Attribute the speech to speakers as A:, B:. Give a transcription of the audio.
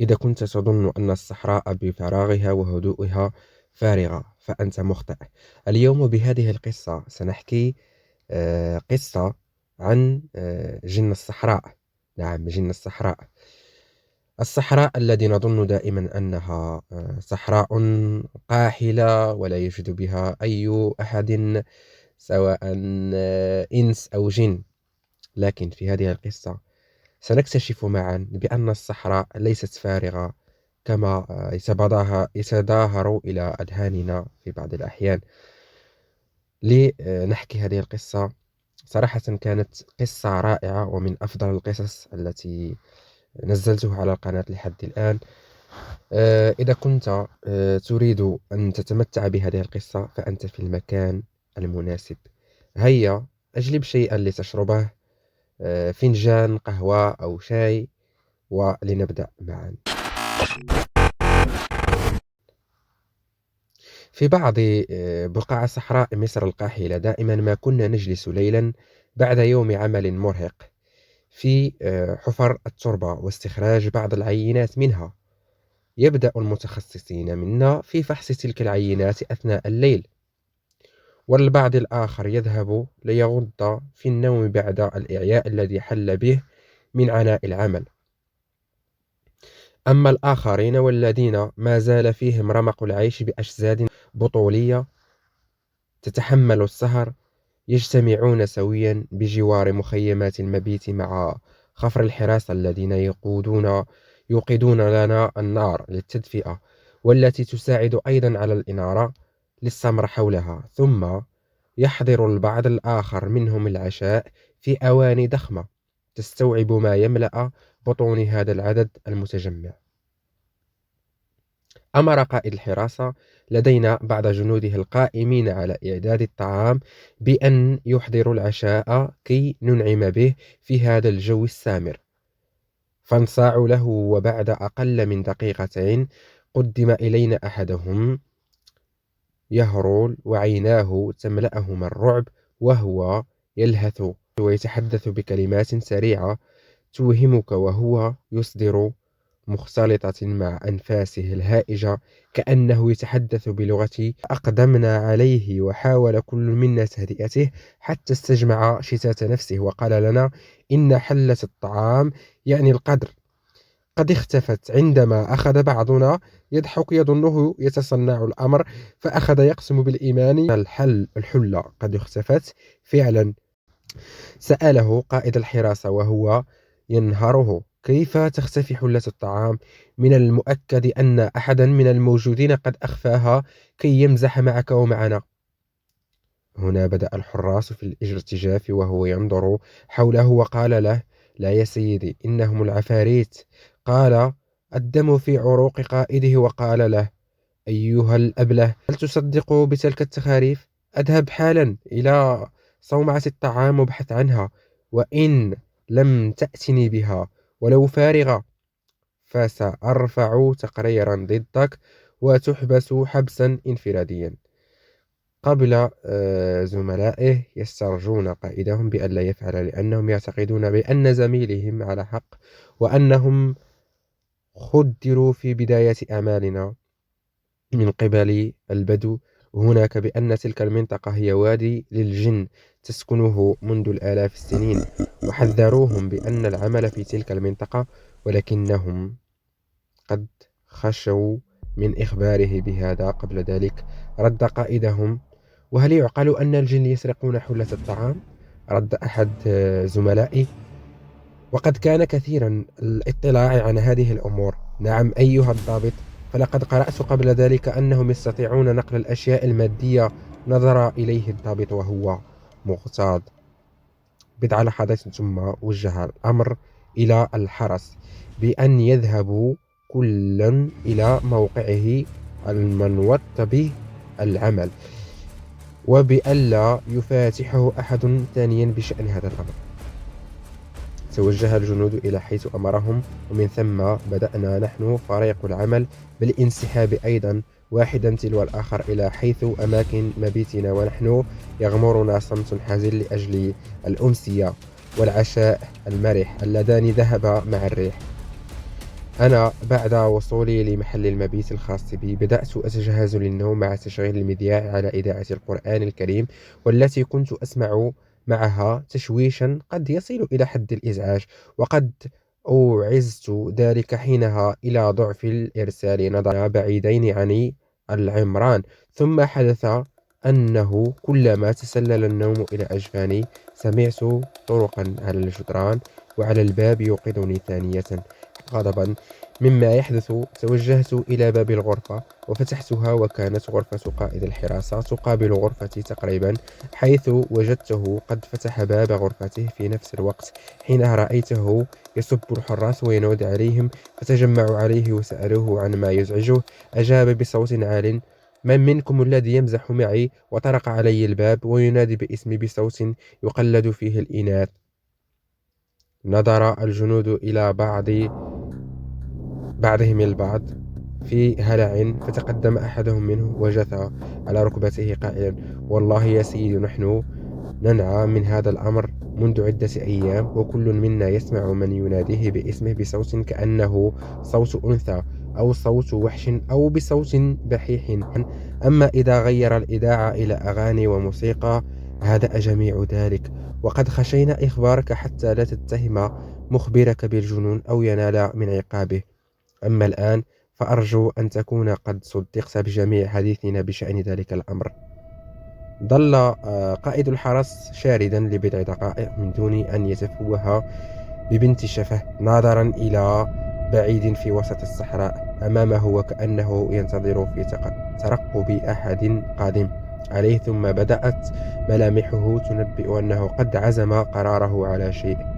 A: إذا كنت تظن أن الصحراء بفراغها وهدوئها فارغة فأنت مخطئ. اليوم بهذه القصة سنحكي قصة عن جن الصحراء. نعم، جن الصحراء. الصحراء الذي نظن دائما أنها صحراء قاحلة ولا يوجد بها أي أحد، سواء إنس أو جن. لكن في هذه القصة سنكتشف معا بأن الصحراء ليست فارغة كما يتظاهر إلى أذهاننا في بعض الأحيان. لنحكي هذه القصة، صراحة كانت قصة رائعة ومن أفضل القصص التي نزلتها على القناة لحد الآن. إذا كنت تريد أن تتمتع بهذه القصة فأنت في المكان المناسب. هيا أجلب شيئا لتشربه، فنجان قهوة أو شاي، ولنبدأ معا. في بعض بقاع صحراء مصر القاحلة دائما ما كنا نجلس ليلا بعد يوم عمل مرهق في حفر التربة واستخراج بعض العينات منها. يبدأ المتخصصين منا في فحص تلك العينات أثناء الليل، والبعض الآخر يذهب ليغض في النوم بعد الإعياء الذي حل به من عناء العمل. أما الآخرين والذين ما زال فيهم رمق العيش بأجساد بطولية تتحمل السهر، يجتمعون سويا بجوار مخيمات المبيت مع خفر الحراسة الذين يوقدون لنا النار للتدفئة، والتي تساعد أيضا على الإنارة للسمر حولها. ثم يحضر البعض الآخر منهم العشاء في أواني ضخمة تستوعب ما يملأ بطون هذا العدد المتجمع. أمر قائد الحراسة لدينا بعض جنوده القائمين على إعداد الطعام بأن يحضروا العشاء كي ننعم به في هذا الجو السامر. فانصاعوا له، وبعد أقل من دقيقتين قدم إلينا أحدهم يهرول وعيناه تملأهما الرعب، وهو يلهث ويتحدث بكلمات سريعة توهمك، وهو يصدر مختلطة مع أنفاسه الهائجة كأنه يتحدث بلغة أقدمنا عليه. وحاول كل منا تهدئته حتى استجمع شتات نفسه وقال لنا إن حلة الطعام، يعني القدر، قد اختفت. عندما أخذ بعضنا يضحك يظنه يتصنع الأمر، فأخذ يقسم بالإيمان الحلة قد اختفت فعلا. سأله قائد الحراسة وهو ينهره: كيف تختفي حلة الطعام؟ من المؤكد أن أحدا من الموجودين قد أخفاها كي يمزح معك ومعنا. هنا بدأ الحراس في الارتجاف وهو ينظر حوله وقال له: لا يا سيدي، إنهم العفاريت. قال الدم في عروق قائده وقال له: أيها الأبله، هل تصدق بتلك التخاريف؟ أذهب حالا إلى صومعة الطعام وابحث عنها، وإن لم تأتني بها ولو فارغة فسأرفع تقريرا ضدك وتحبس حبسا انفراديا. قبل زملائه يسترجون قائدهم بأن لا يفعل، لأنهم يعتقدون بأن زميلهم على حق، وأنهم خدروا في بداية أعمالنا من قبل البدو هناك بأن تلك المنطقة هي وادي للجن تسكنه منذ الآلاف السنين، وحذروهم بأن العمل في تلك المنطقة، ولكنهم قد خشوا من إخباره بهذا قبل ذلك. رد قائدهم: وهل يعقل أن الجن يسرقون حلة الطعام؟ رد أحد زملائي: وقد كان كثيرا الاطلاع عن هذه الأمور. نعم أيها الضابط، فلقد قرأت قبل ذلك أنهم يستطيعون نقل الأشياء المادية. نظر إليه الضابط وهو مغتاظ. بضع لحظات ثم وجه الأمر إلى الحرس بأن يذهبوا كلا إلى موقعه المنوط به العمل، وبألا يفاتحه أحد ثانيا بشأن هذا الأمر. توجه الجنود إلى حيث أمرهم، ومن ثم بدأنا نحن فريق العمل بالانسحاب أيضا واحدا تلو الآخر إلى حيث أماكن مبيتنا، ونحن يغمرنا صمت حزين لأجل الأمسية والعشاء المرح اللذان ذهب مع الريح. أنا بعد وصولي لمحل المبيت الخاص بي بدأت أتجهز للنوم مع تشغيل المذياع على إذاعة القرآن الكريم، والتي كنت أسمع معها تشويشا قد يصل إلى حد الإزعاج. وقد أوعزت ذلك حينها إلى ضعف الإرسال نظرا بعيدين عن العمران. ثم حدث أنه كلما تسلل النوم إلى أجفاني سمعت طرقا على الجدران وعلى الباب يوقظني ثانية غضبا مما يحدث. توجهت إلى باب الغرفة وفتحتها، وكانت غرفة قائد الحراسة تقابل غرفتي تقريبا، حيث وجدته قد فتح باب غرفته في نفس الوقت. حينها رأيته يسب الحراس وينادي عليهم، فتجمعوا عليه وسألوه عن ما يزعجه. أجاب بصوت عال: من منكم الذي يمزح معي؟ وطرق علي الباب وينادي باسمي بصوت يقلد فيه الإناث. نظر الجنود إلى بعضهم البعض في هلع، فتقدم أحدهم منه وجثى على ركبته قائلا: والله يا سيدي، نحن ننعى من هذا الأمر منذ عدة أيام، وكل منا يسمع من يناديه باسمه بصوت كأنه صوت أنثى أو صوت وحش أو بصوت بحيح. أما إذا غير الإذاعة إلى أغاني وموسيقى هدأ جميع ذلك. وقد خشينا إخبارك حتى لا تتهم مخبرك بالجنون أو ينال من عقابه. أما الآن فأرجو أن تكون قد صدقت بجميع حديثنا بشأن ذلك الأمر. ظل قائد الحرس شاردا لبضع دقائق من دون أن يتفوه ببنت شفه، ناظرا إلى بعيد في وسط الصحراء أمامه، وكأنه ينتظر في ترقب أحد قادم عليه. ثم بدأت ملامحه تنبئ أنه قد عزم قراره على شيء.